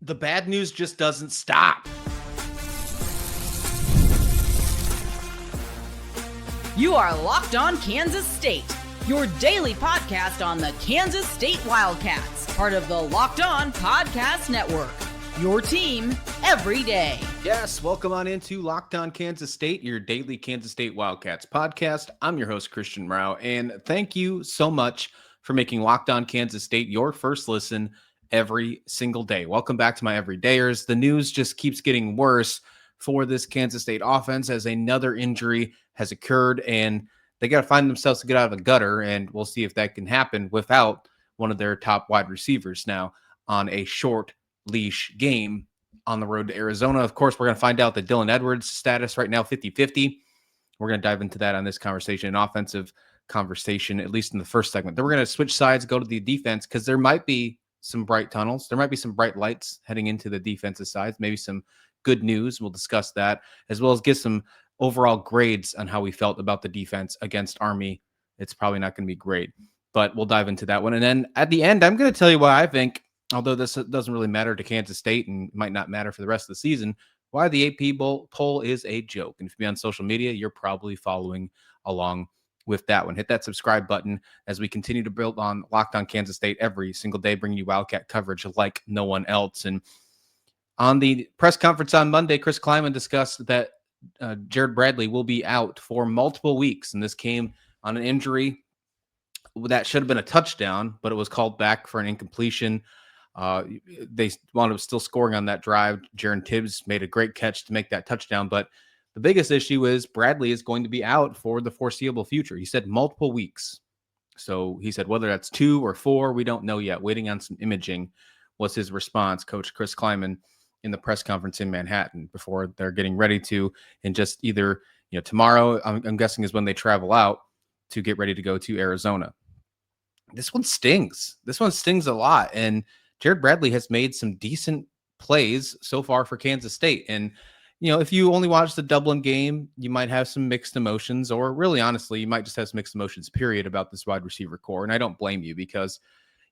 The bad news just doesn't stop. You are Locked On Kansas State, your daily podcast on the Kansas State Wildcats, part of the Locked On Podcast Network, your team every day. Yes, welcome on into Locked On Kansas State, your daily Kansas State Wildcats podcast. I'm your host, Christian Rao, and thank you so much for making Locked On Kansas State your first listen every single day. Welcome back to my everydayers. The news just keeps getting worse for this Kansas State offense as another injury has occurred, and they got to find themselves to get out of the gutter, and we'll see if that can happen without one of their top wide receivers now on a short leash game on the road to Arizona. Of course, we're going to find out the Dylan Edwards status right now, 50-50. We're going to dive into that on this conversation, an offensive conversation, at least in the first segment. Then we're going to switch sides, go to the defense, because there might be some bright tunnels. There might be some bright lights heading into the defensive sides, maybe some good news. We'll discuss that, as well as get some overall grades on how we felt about the defense against Army. It's probably not going to be great, but we'll dive into that one. And then at the end, I'm going to tell you why I think, although this doesn't really matter to Kansas State and might not matter for the rest of the season, why the AP poll is a joke. And if you're on social media, you're probably following along with that one. Hit that subscribe button as we continue to build on Locked On Kansas State every single day, bringing you Wildcat coverage like no one else. And on the press conference on Monday, Chris Klieman discussed that Jared Bradley will be out for multiple weeks. And this came on an injury that should have been a touchdown, but it was called back for an incompletion. They wound up still scoring on that drive. Jaron Tibbs made a great catch to make that touchdown, but the biggest issue is Bradley is going to be out for the foreseeable future. He said multiple weeks. So he said whether that's 2 or 4, we don't know yet. Waiting on some imaging was his response, Coach Chris Klieman, in the press conference in Manhattan before they're getting ready to, and just either, tomorrow, I'm guessing, is when they travel out to get ready to go to Arizona. This one stings. This one stings a lot. And Jared Bradley has made some decent plays so far for Kansas State. And if you only watch the Dublin game, you might have some mixed emotions, or really, honestly, you might just have some mixed emotions, period, about this wide receiver core. And I don't blame you because,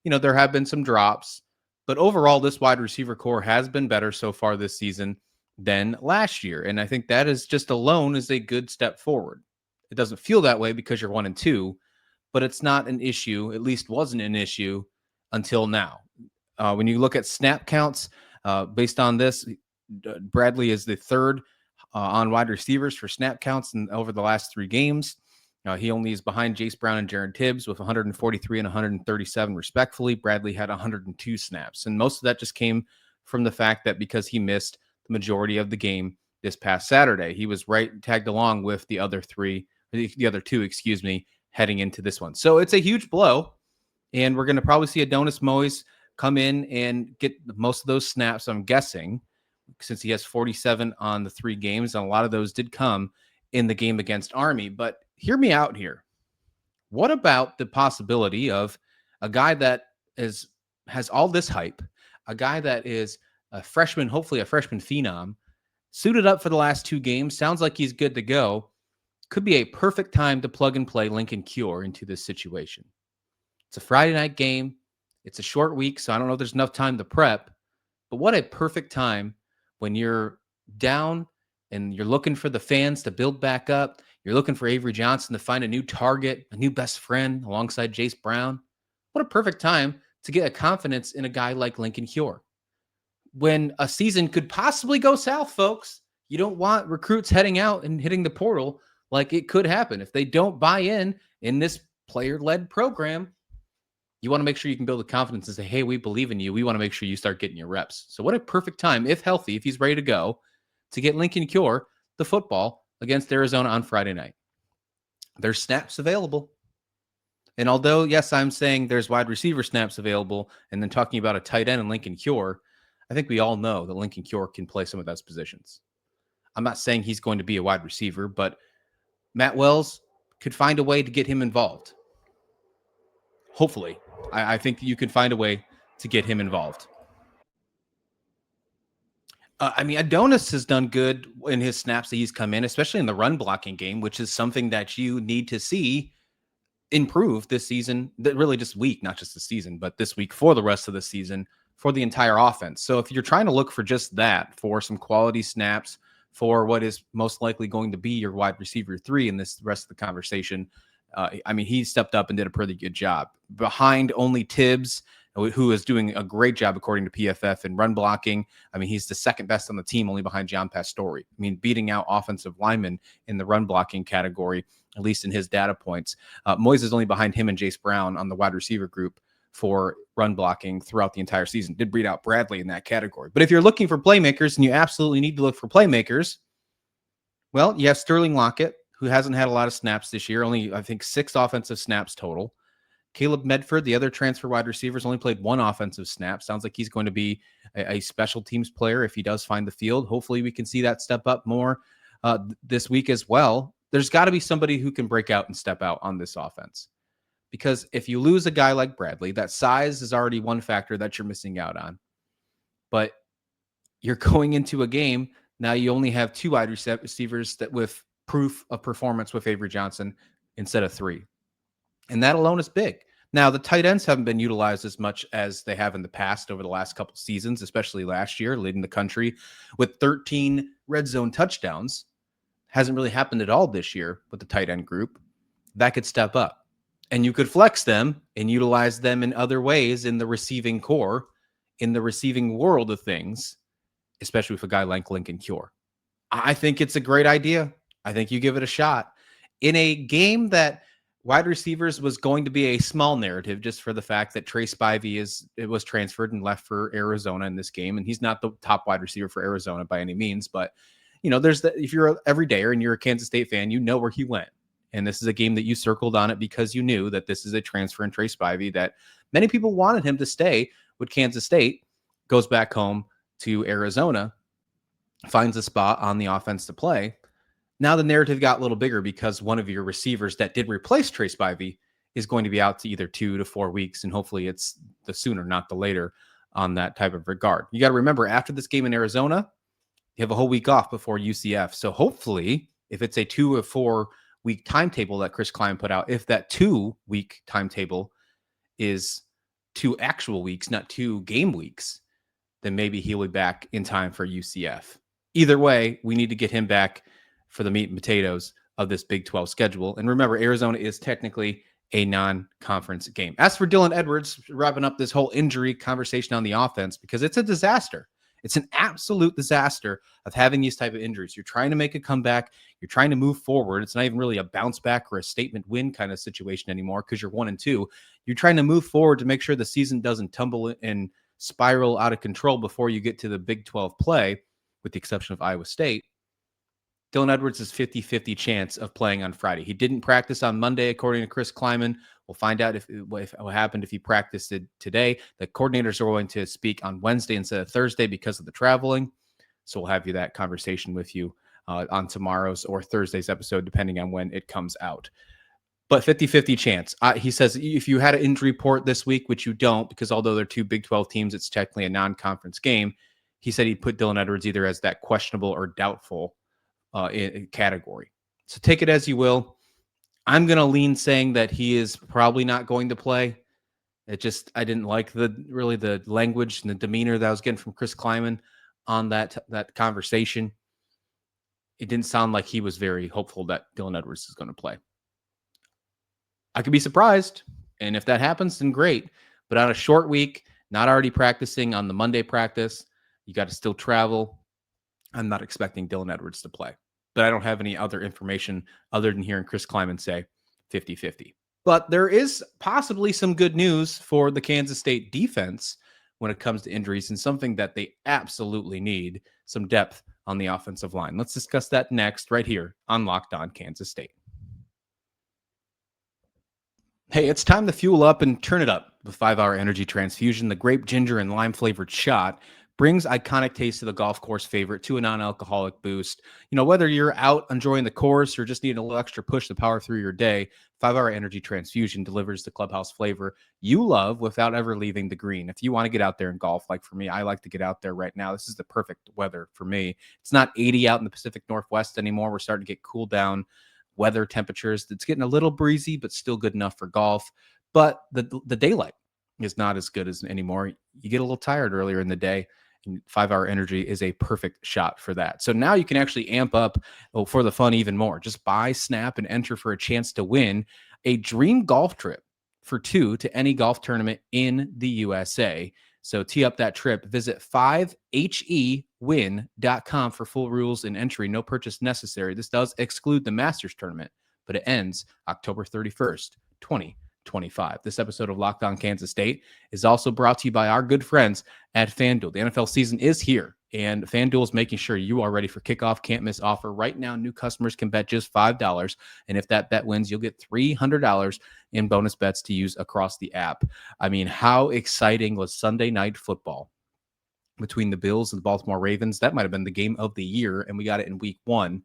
there have been some drops, but overall, this wide receiver core has been better so far this season than last year. And I think that is just alone is a good step forward. It doesn't feel that way because you're 1-2, but it's not an issue, at least wasn't an issue until now. When you look at snap counts, based on this, Bradley is the third on wide receivers for snap counts over the last 3 games. He only is behind Jace Brown and Jaron Tibbs with 143 and 137 respectfully. Bradley had 102 snaps, and most of that just came from the fact that because he missed the majority of the game this past Saturday, he was tagged along with the other 2, heading into this one. So it's a huge blow, and we're going to probably see Adonis Moyes come in and get most of those snaps, I'm guessing, since he has 47 on the 3 games, and a lot of those did come in the game against Army. But hear me out here. What about the possibility of a guy that has all this hype, a guy that is a freshman, hopefully a freshman phenom, suited up for the last 2 games, sounds like he's good to go, could be a perfect time to plug and play Lincoln Kure into this situation. It's a Friday night game. It's a short week, so I don't know if there's enough time to prep, but what a perfect time when you're down and you're looking for the fans to build back up. You're looking for Avery Johnson to find a new target, a new best friend alongside Jace Brown. What a perfect time to get a confidence in a guy like Lincoln Kure. When a season could possibly go south, folks, you don't want recruits heading out and hitting the portal like it could happen. If they don't buy in this player-led program, you want to make sure you can build the confidence and say, hey, we believe in you. We want to make sure you start getting your reps. So what a perfect time, if healthy, if he's ready to go, to get Lincoln Kure the football against Arizona on Friday night. There's snaps available. And although, yes, I'm saying there's wide receiver snaps available and then talking about a tight end and Lincoln Kure, I think we all know that Lincoln Kure can play some of those positions. I'm not saying he's going to be a wide receiver, but Matt Wells could find a way to get him involved. Hopefully. I think you can find a way to get him involved. Adonis has done good in his snaps that he's come in, especially in the run blocking game, which is something that you need to see improve this season, really this week, not just the season, but this week for the rest of the season for the entire offense. So if you're trying to look for just that, for some quality snaps, for what is most likely going to be your wide receiver 3 in this rest of the conversation, I mean, he stepped up and did a pretty good job. Behind only Tibbs, who is doing a great job according to PFF in run blocking. I mean, he's the second best on the team, only behind John Pastore. I mean, beating out offensive linemen in the run blocking category, at least in his data points. Moyes is only behind him and Jace Brown on the wide receiver group for run blocking throughout the entire season. Did beat out Bradley in that category. But if you're looking for playmakers, and you absolutely need to look for playmakers, well, you have Sterling Lockett, who hasn't had a lot of snaps this year, only, I think, 6 offensive snaps total. Caleb Medford, the other transfer wide receiver, has only played 1 offensive snap. Sounds like he's going to be a special teams player if he does find the field. Hopefully we can see that step up more this week as well. There's got to be somebody who can break out and step out on this offense. Because if you lose a guy like Bradley, that size is already one factor that you're missing out on. But you're going into a game, now you only have 2 wide receivers that with proof of performance with Avery Johnson instead of 3. And that alone is big. Now, the tight ends haven't been utilized as much as they have in the past over the last couple seasons, especially last year, leading the country with 13 red zone touchdowns. Hasn't really happened at all this year with the tight end group. That could step up. And you could flex them and utilize them in other ways in the receiving core, in the receiving world of things, especially with a guy like Lincoln Kure. I think it's a great idea. I think you give it a shot. In a game that wide receivers was going to be a small narrative just for the fact that Trey Spivey was transferred and left for Arizona in this game. And he's not the top wide receiver for Arizona by any means, but you know, if you're an everydayer and you're a Kansas State fan, you know where he went. And this is a game that you circled on it because you knew that this is a transfer in Trey Spivey that many people wanted him to stay with Kansas State, goes back home to Arizona, finds a spot on the offense to play. Now the narrative got a little bigger because one of your receivers that did replace Trey Spivey is going to be out to either 2 to 4 weeks, and hopefully it's the sooner, not the later, on that type of regard. You got to remember, after this game in Arizona, you have a whole week off before UCF. So hopefully, if it's a 2 or 4 week timetable that Chris Klieman put out, if that 2-week timetable is 2 actual weeks, not 2 game weeks, then maybe he'll be back in time for UCF. Either way, we need to get him back for the meat and potatoes of this Big 12 schedule. And remember, Arizona is technically a non-conference game. As for Dylan Edwards, wrapping up this whole injury conversation on the offense, because it's a disaster. It's an absolute disaster of having these type of injuries. You're trying to make a comeback. You're trying to move forward. It's not even really a bounce back or a statement win kind of situation anymore because you're 1-2. You're trying to move forward to make sure the season doesn't tumble and spiral out of control before you get to the Big 12 play, with the exception of Iowa State. Dylan Edwards is 50-50 chance of playing on Friday. He didn't practice on Monday, according to Chris Klieman. We'll find out if what happened if he practiced it today. The coordinators are going to speak on Wednesday instead of Thursday because of the traveling. So we'll have that conversation with you on tomorrow's or Thursday's episode, depending on when it comes out. But 50-50 chance. He says if you had an injury report this week, which you don't, because although they're 2 Big 12 teams, it's technically a non-conference game. He said he'd put Dylan Edwards either as that questionable or doubtful category. So take it as you will. I'm going to lean saying that he is probably not going to play. I didn't like the language and the demeanor that I was getting from Chris Klieman on that conversation. It didn't sound like he was very hopeful that Dylan Edwards is going to play. I could be surprised. And if that happens, then great. But on a short week, not already practicing on the Monday practice, you got to still travel. I'm not expecting Dylan Edwards to play. But I don't have any other information other than hearing Chris Klieman say 50-50. But there is possibly some good news for the Kansas State defense when it comes to injuries, and something that they absolutely need, some depth on the offensive line. Let's discuss that next right here on Locked On Kansas State. Hey, it's time to fuel up and turn it up with 5-Hour Energy Transfusion. The grape, ginger, and lime-flavored shot brings iconic taste to the golf course favorite to a non-alcoholic boost. You know, whether you're out enjoying the course or just need a little extra push to power through your day, 5-Hour Energy Transfusion delivers the clubhouse flavor you love without ever leaving the green. If you want to get out there and golf, like for me, I like to get out there right now. This is the perfect weather for me. It's not 80 out in the Pacific Northwest anymore. We're starting to get cool down weather temperatures. It's getting a little breezy, but still good enough for golf. But the daylight, is not as good as anymore. You get a little tired earlier in the day, and 5-Hour Energy is a perfect shot for that. So now you can actually amp up for the fun even more. Just buy, snap, and enter for a chance to win a dream golf trip for 2 to any golf tournament in the USA. So tee up that trip. Visit 5hewin.com for full rules and entry. No purchase necessary. This does exclude the Masters tournament, but it ends October 31st, 2025. This episode of Locked On Kansas State is also brought to you by our good friends at FanDuel. The NFL season is here, and FanDuel is making sure you are ready for kickoff. Can't miss offer. Right now, new customers can bet just $5, and if that bet wins, you'll get $300 in bonus bets to use across the app. I mean, how exciting was Sunday Night Football between the Bills and the Baltimore Ravens? That might have been the game of the year, and we got it in week 1.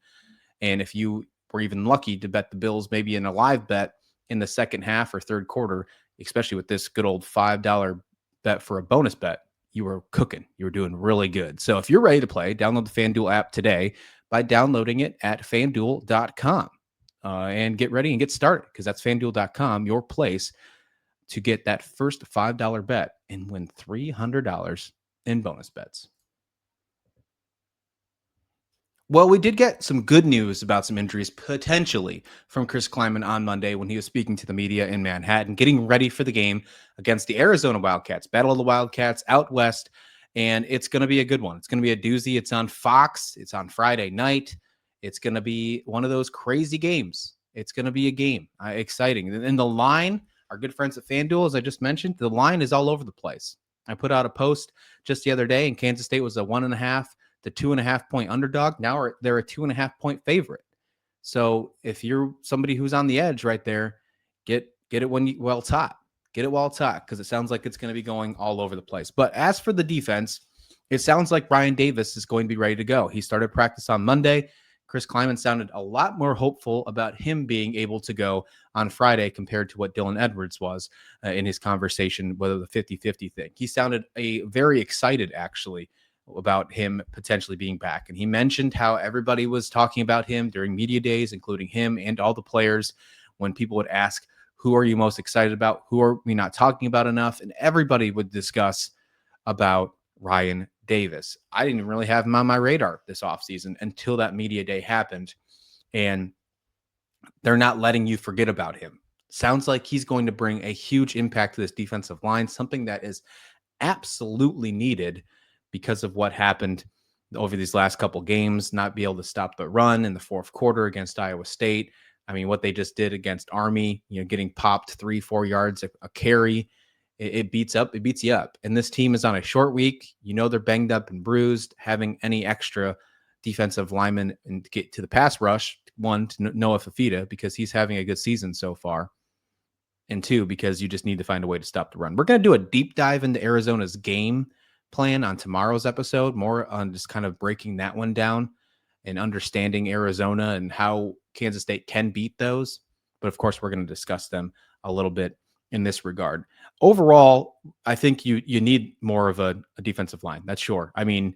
And if you were even lucky to bet the Bills maybe in a live bet in the second half or third quarter, especially with this good old $5 bet for a bonus bet, you were cooking. You were doing really good. So if you're ready to play, download the FanDuel app today by downloading it at FanDuel.com and get ready and get started, because that's FanDuel.com, your place to get that first $5 bet and win $300 in bonus bets. Well, we did get some good news about some injuries potentially from Chris Klieman on Monday when he was speaking to the media in Manhattan, getting ready for the game against the Arizona Wildcats, Battle of the Wildcats out west. And it's going to be a good one. It's going to be a doozy. It's on Fox. It's on Friday night. It's going to be one of those crazy games. It's going to be a game. Exciting. And the line, our good friends at FanDuel, as I just mentioned, the line is all over the place. I put out a post just the other day, and Kansas State was a 1.5 to 2.5 point underdog. Now they're a 2.5 point favorite. So if you're somebody who's on the edge right there, get it while it's hot. Get it while it's hot, because it sounds like it's going to be going all over the place. But as for the defense, it sounds like Brian Davis is going to be ready to go. He started practice on Monday. Chris Klieman sounded a lot more hopeful about him being able to go on Friday compared to what Dylan Edwards was in his conversation, whether the 50-50 thing. He sounded very excited, actually, about him potentially being back. And he mentioned how everybody was talking about him during media days, including him and all the players, when people would ask, who are you most excited about? Who are we not talking about enough? And everybody would discuss about Ryan Davis. I didn't really have him on my radar this offseason until that media day happened. And they're not letting you forget about him. Sounds like he's going to bring a huge impact to this defensive line, something that is absolutely needed because of what happened over these last couple games, not be able to stop the run in the fourth quarter against Iowa State. I mean, what they just did against Army, getting popped 3-4 yards a carry, it beats you up. And this team is on a short week. They're banged up and bruised. Having any extra defensive linemen and to get to the pass rush, one, to Noah Fafita, because he's having a good season so far, and two, because you just need to find a way to stop the run. We're going to do a deep dive into Arizona's game plan on tomorrow's episode, more on just kind of breaking that one down and understanding Arizona and how Kansas State can beat those. But of course, we're going to discuss them a little bit in this regard. Overall, I think you need more of a defensive line. That's sure. I mean,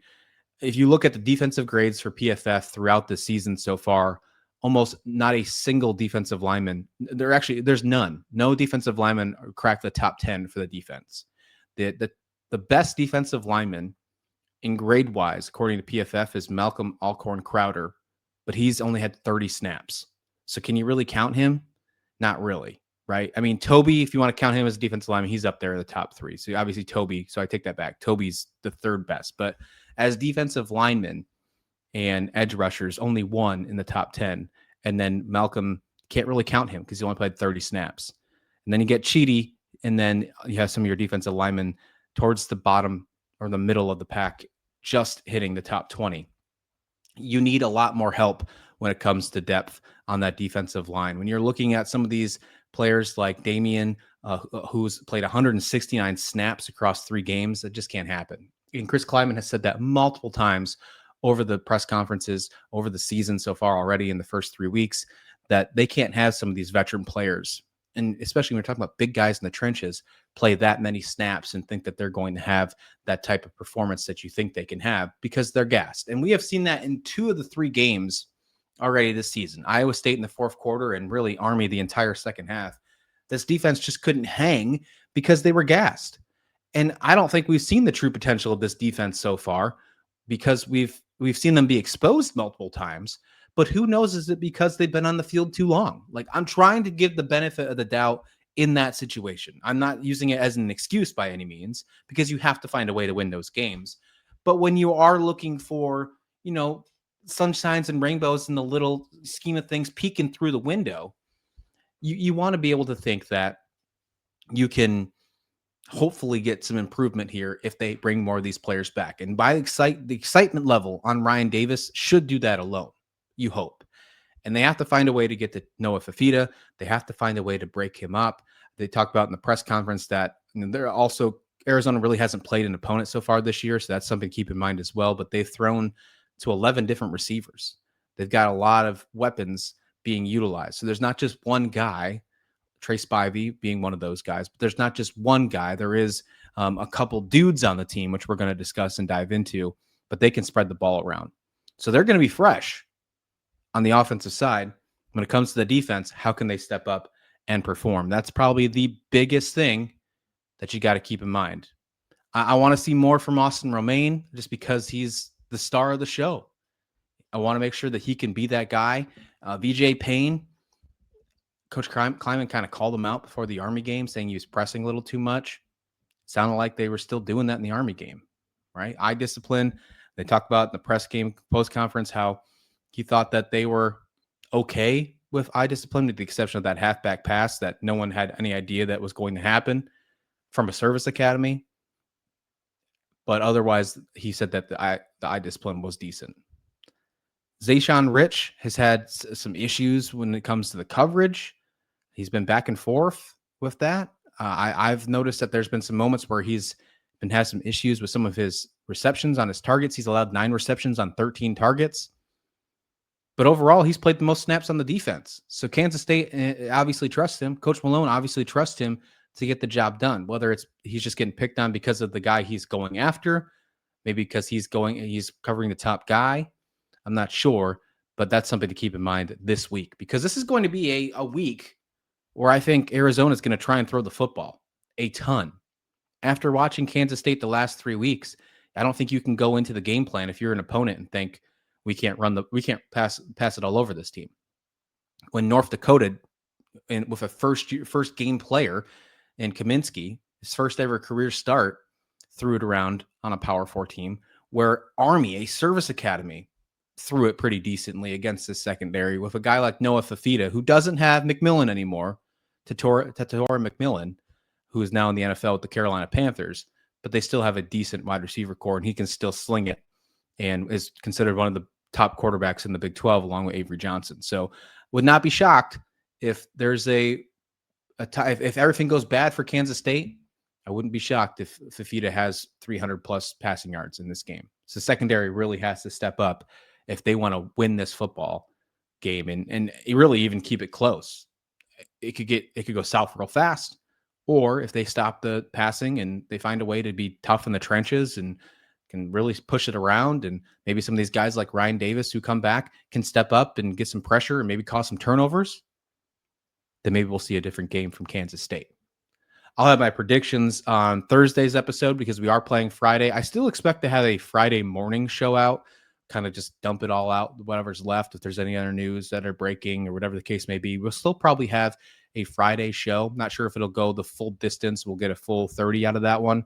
if you look at the defensive grades for PFF throughout the season so far, almost not a single defensive lineman. There's none. No defensive lineman cracked the top 10 for the defense. The best defensive lineman in grade-wise, according to PFF, is Malcolm Alcorn-Crowder, but he's only had 30 snaps. So can you really count him? Not really, right? I mean, Toby, if you want to count him as a defensive lineman, he's up there in the top 3. So obviously Toby, so I take that back. Toby's the third best. But as defensive linemen and edge rushers, only one in the top 10. And then Malcolm, can't really count him because he only played 30 snaps. And then you get Cheedy, and then you have some of your defensive linemen towards the bottom or the middle of the pack, just hitting the top 20. You need a lot more help when it comes to depth on that defensive line. When you're looking at some of these players like Damian, who's played 169 snaps across 3 games, that just can't happen. And Chris Klieman has said that multiple times over the press conferences, over the season so far already in the first 3 weeks, that they can't have some of these veteran players, and especially when we're talking about big guys in the trenches, play that many snaps and think that they're going to have that type of performance that you think they can have, because they're gassed. And we have seen that in 2 of the 3 games already this season. Iowa State in the fourth quarter and really Army the entire second half. This defense just couldn't hang because they were gassed. And I don't think we've seen the true potential of this defense so far because we've seen them be exposed multiple times. But who knows? Is it because they've been on the field too long? Like, I'm trying to give the benefit of the doubt in that situation. I'm not using it as an excuse by any means, because you have to find a way to win those games. But when you are looking for, sunshines and rainbows in the little scheme of things peeking through the window, you want to be able to think that you can hopefully get some improvement here if they bring more of these players back. And by the excitement level on Ryan Davis should do that alone, you hope. And they have to find a way to get to Noah Fafita. They have to find a way to break him up. They talked about in the press conference that they're also, Arizona really hasn't played an opponent so far this year, so that's something to keep in mind as well. But they've thrown to 11 different receivers. They've got a lot of weapons being utilized. So there's not just one guy, Trey Spivey being one of those guys, but there's not just one guy. There is a couple dudes on the team, which we're going to discuss and dive into, but they can spread the ball around. So they're going to be fresh on the offensive side. When it comes to the defense, how can they step up and perform? That's probably the biggest thing that you got to keep in mind. I want to see more from Austin Romaine just because he's the star of the show. I want to make sure that he can be that guy. VJ Payne, Coach Klieman kind of called him out before the Army game, saying he was pressing a little too much. Sounded like they were still doing that in the Army game, right? Eye discipline. They talked about in the press game post-conference how he thought that they were okay with eye discipline, with the exception of that halfback pass that no one had any idea that was going to happen from a service academy. But otherwise, he said that the eye discipline was decent. Zayshawn Rich has had some issues when it comes to the coverage. He's been back and forth with that. I've noticed that there's been some moments where he's had some issues with some of his receptions on his targets. He's allowed 9 receptions on 13 targets. But overall, he's played the most snaps on the defense. So Kansas State obviously trusts him. Coach Malone obviously trusts him to get the job done. Whether it's he's just getting picked on because of the guy he's going after, maybe because he's covering the top guy. I'm not sure, but that's something to keep in mind this week, because this is going to be a week where I think Arizona is going to try and throw the football a ton. After watching Kansas State the last 3 weeks, I don't think you can go into the game plan if you're an opponent and think we can't pass it all over this team. When North Dakota, with a first game player in Kaminsky, his first ever career start, threw it around on a Power 4 team, where Army, a service academy, threw it pretty decently against this secondary with a guy like Noah Fafita, who doesn't have McMillan anymore, Tatora McMillan, who is now in the NFL with the Carolina Panthers, but they still have a decent wide receiver core, and he can still sling it and is considered one of the top quarterbacks in the Big 12 along with Avery Johnson. So would not be shocked if there's if everything goes bad for Kansas State. I wouldn't be shocked if Fafita has 300 plus passing yards in this game. So secondary really has to step up if they want to win this football game and really even keep it close. It could go south real fast, or if they stop the passing and they find a way to be tough in the trenches and can really push it around, and maybe some of these guys like Ryan Davis who come back can step up and get some pressure and maybe cause some turnovers, then maybe we'll see a different game from Kansas State. I'll have my predictions on Thursday's episode because we are playing Friday. I still expect to have a Friday morning show out, kind of just dump it all out, whatever's left. If there's any other news that are breaking or whatever the case may be, we'll still probably have a Friday show. Not sure if it'll go the full distance. We'll get a full 30 out of that one.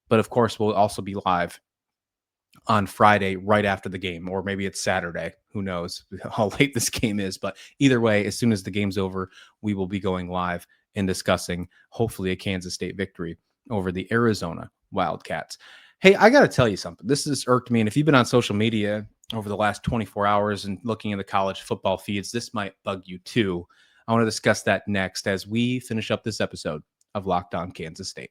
But of course, we'll also be live on Friday right after the game, or maybe it's Saturday. Who knows how late this game is. But either way, as soon as the game's over, we will be going live and discussing hopefully a Kansas State victory over the Arizona Wildcats. Hey, I got to tell you something. This has irked me. And if you've been on social media over the last 24 hours and looking in the college football feeds, this might bug you too. I want to discuss that next as we finish up this episode of Locked On Kansas State.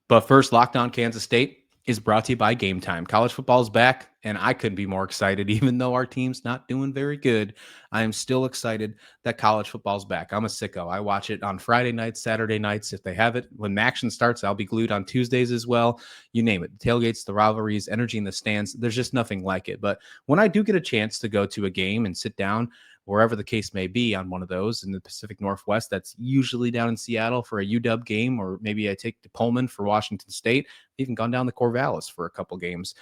But first, Locked On Kansas State is brought to you by Game Time. College football is back, and I couldn't be more excited. Even though our team's not doing very good, I am still excited that college football is back. I'm a sicko. I watch it on Friday nights, Saturday nights. If they have it, when action starts, I'll be glued on Tuesdays as well. You name it. The tailgates, the rivalries, energy in the stands. There's just nothing like it. But when I do get a chance to go to a game and sit down wherever the case may be on one of those in the Pacific Northwest. That's usually down in Seattle for a UW game, or maybe I take to Pullman for Washington State. I've even gone down to Corvallis for a couple games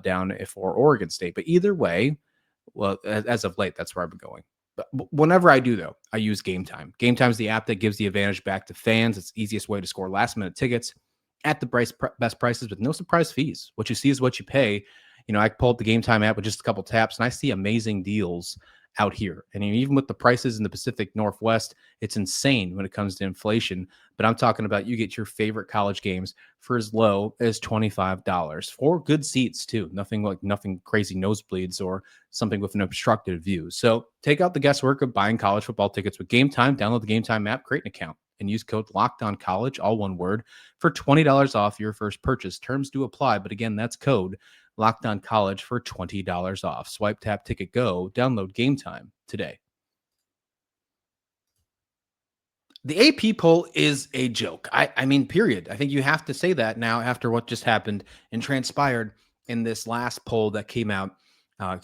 down for Oregon State. But either way, well, as of late, that's where I've been going. But whenever I do, though, I use Game Time. Game Time is the app that gives the advantage back to fans. It's the easiest way to score last-minute tickets at the best prices with no surprise fees. What you see is what you pay. I pulled the Game Time app with just a couple taps, and I see amazing deals out here. And even with the prices in the Pacific Northwest, it's insane when it comes to inflation. But I'm talking about you get your favorite college games for as low as $25 for good seats too. Nothing crazy nosebleeds or something with an obstructed view. So take out the guesswork of buying college football tickets with Game Time. Download the Game Time app, create an account, and use code LOCKEDONCollege, all one word, for $20 off your first purchase. Terms do apply, but again, that's code LOCKEDONCollege for $20 off. Swipe, tap, ticket, go. Download Game Time today. The AP poll is a joke. I mean, period. I think you have to say that now after what just happened and transpired in this last poll that came out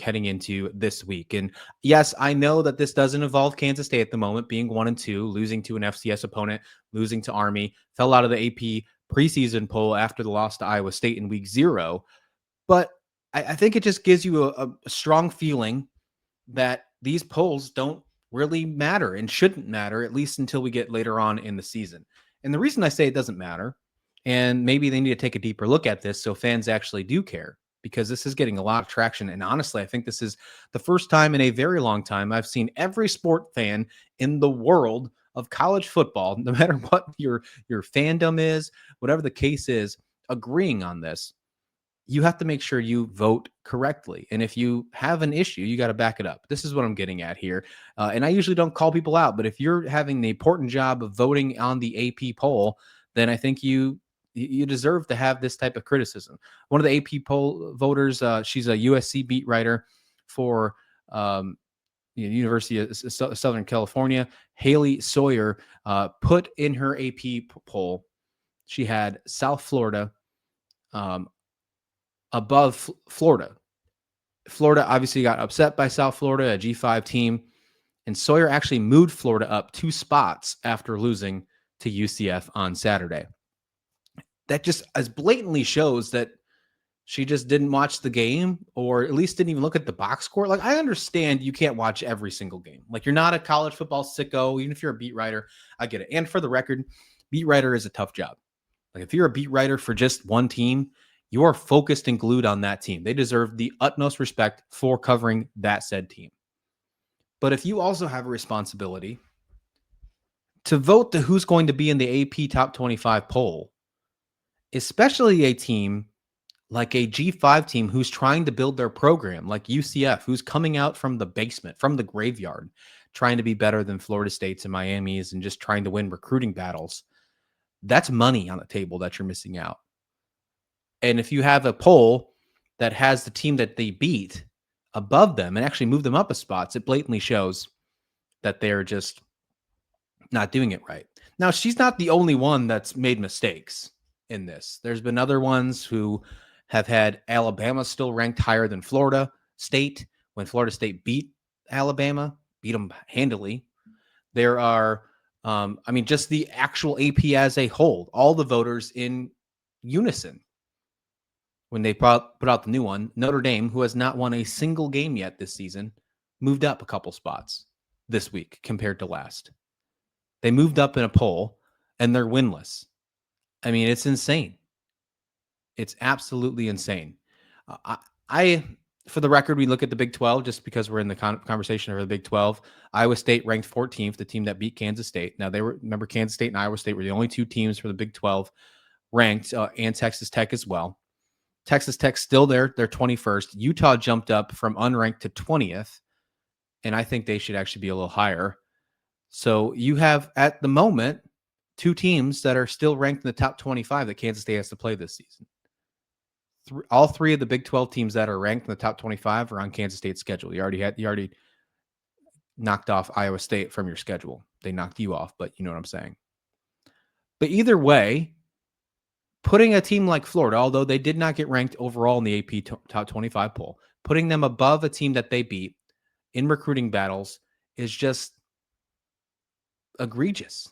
heading into this week. And yes, I know that this doesn't involve Kansas State at the moment, being 1-2, losing to an FCS opponent, losing to Army, fell out of the AP preseason poll after the loss to Iowa State in week 0. But I think it just gives you a strong feeling that these polls don't really matter and shouldn't matter, at least until we get later on in the season. And the reason I say it doesn't matter, and maybe they need to take a deeper look at this so fans actually do care, because this is getting a lot of traction. And honestly, I think this is the first time in a very long time I've seen every sport fan in the world of college football, no matter what your fandom is, whatever the case is, agreeing on this. You have to make sure you vote correctly. And if you have an issue, you got to back it up. This is what I'm getting at here. And I usually don't call people out, but if you're having the important job of voting on the AP poll, then I think you deserve to have this type of criticism. One of the AP poll voters, she's a USC beat writer for University of Southern California, Haley Sawyer, put in her AP poll, she had South Florida above Florida. Florida obviously got upset by South Florida, a G5 team, and Sawyer actually moved Florida up 2 spots after losing to UCF on Saturday. That just as blatantly shows that she just didn't watch the game, or at least didn't even look at the box score. Like, I understand you can't watch every single game. Like, you're not a college football sicko, even if you're a beat writer. I get it. And for the record, beat writer is a tough job. Like, if you're a beat writer for just one team, you are focused and glued on that team. They deserve the utmost respect for covering that said team. But if you also have a responsibility to vote to who's going to be in the AP Top 25 poll, especially a team like a G5 team who's trying to build their program, like UCF, who's coming out from the basement, from the graveyard, trying to be better than Florida State's and Miami's and just trying to win recruiting battles, that's money on the table that you're missing out. And if you have a poll that has the team that they beat above them and actually move them up a spot, it blatantly shows that they're just not doing it right. Now, she's not the only one that's made mistakes in this. There's been other ones who have had Alabama still ranked higher than Florida State when Florida State beat Alabama, beat them handily. There are, just the actual AP as a whole, all the voters in unison. When they put out the new one, Notre Dame, who has not won a single game yet this season, moved up a couple spots this week compared to last. They moved up in a poll, and they're winless. I mean, it's insane. It's absolutely insane. For the record, we look at the Big 12 just because we're in the conversation over the Big 12. Iowa State ranked 14th, the team that beat Kansas State. Now, remember, Kansas State and Iowa State were the only 2 teams for the Big 12 ranked, and Texas Tech as well. Texas Tech's still there. They're 21st. Utah jumped up from unranked to 20th, and I think they should actually be a little higher. So you have, at the moment, 2 teams that are still ranked in the top 25 that Kansas State has to play this season. All 3 of the Big 12 teams that are ranked in the top 25 are on Kansas State's schedule. You already knocked off Iowa State from your schedule. They knocked you off, but you know what I'm saying. But either way, putting a team like Florida, although they did not get ranked overall in the AP top 25 poll, putting them above a team that they beat in recruiting battles is just egregious.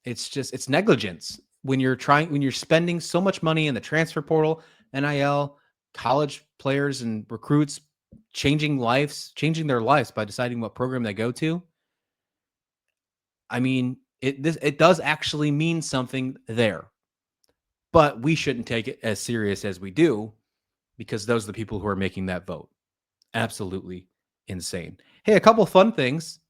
It's negligence when you're spending so much money in the transfer portal, NIL, college players and recruits changing their lives by deciding what program they go to. I mean, it does actually mean something there, but we shouldn't take it as serious as we do because those are the people who are making that vote. Absolutely insane. Hey, a couple fun things.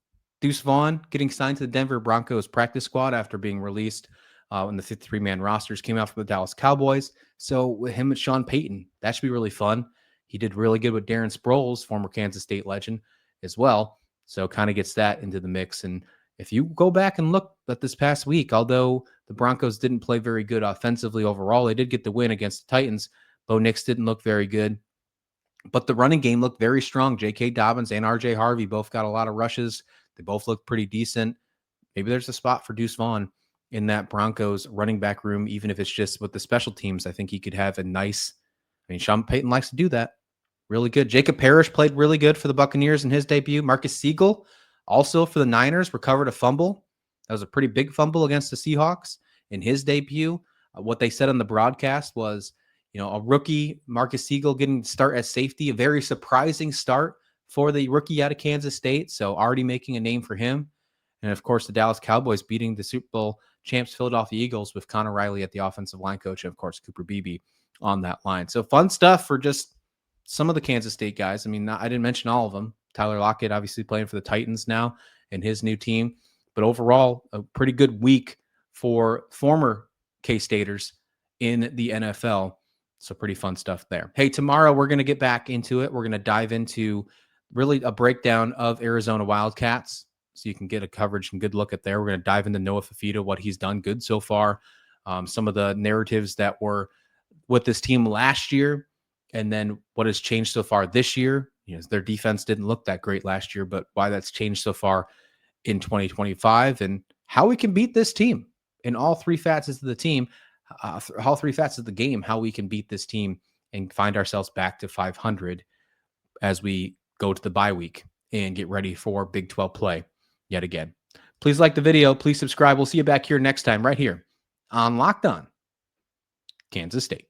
Deuce Vaughn getting signed to the Denver Broncos practice squad after being released when the 53-man rosters came out from the Dallas Cowboys. So with him and Sean Payton, that should be really fun. He did really good with Darren Sproles, former Kansas State legend, as well. So kind of gets that into the mix. And if you go back and look at this past week, although the Broncos didn't play very good offensively overall, they did get the win against the Titans. Bo Nix didn't look very good. But the running game looked very strong. J.K. Dobbins and R.J. Harvey both got a lot of rushes. They both looked pretty decent. Maybe there's a spot for Deuce Vaughn in that Broncos running back room, even if it's just with the special teams. I think he could have a nice – Sean Payton likes to do that. Really good. Jacob Parrish played really good for the Buccaneers in his debut. Marcus Siegel, also for the Niners, recovered a fumble. That was a pretty big fumble against the Seahawks in his debut. What they said on the broadcast was – a rookie, Marcus Siegel, getting to start as safety, a very surprising start for the rookie out of Kansas State. So already making a name for him. And of course, the Dallas Cowboys beating the Super Bowl champs Philadelphia Eagles with Connor Riley at the offensive line coach, and of course, Cooper Beebe on that line. So fun stuff for just some of the Kansas State guys. I didn't mention all of them. Tyler Lockett, obviously playing for the Titans now and his new team. But overall, a pretty good week for former K-Staters in the NFL. So pretty fun stuff there. Hey, tomorrow we're going to get back into it. We're going to dive into really a breakdown of Arizona Wildcats so you can get a coverage and good look at there. We're going to dive into Noah Fifita, what he's done good so far, some of the narratives that were with this team last year, and then what has changed so far this year. Their defense didn't look that great last year, but why that's changed so far in 2025 and how we can beat this team in all three facets of the team. All three facets of the game, how we can beat this team and find ourselves back to 500 as we go to the bye week and get ready for Big 12 play yet again. Please like the video. Please subscribe. We'll see you back here next time right here on Locked On Kansas State.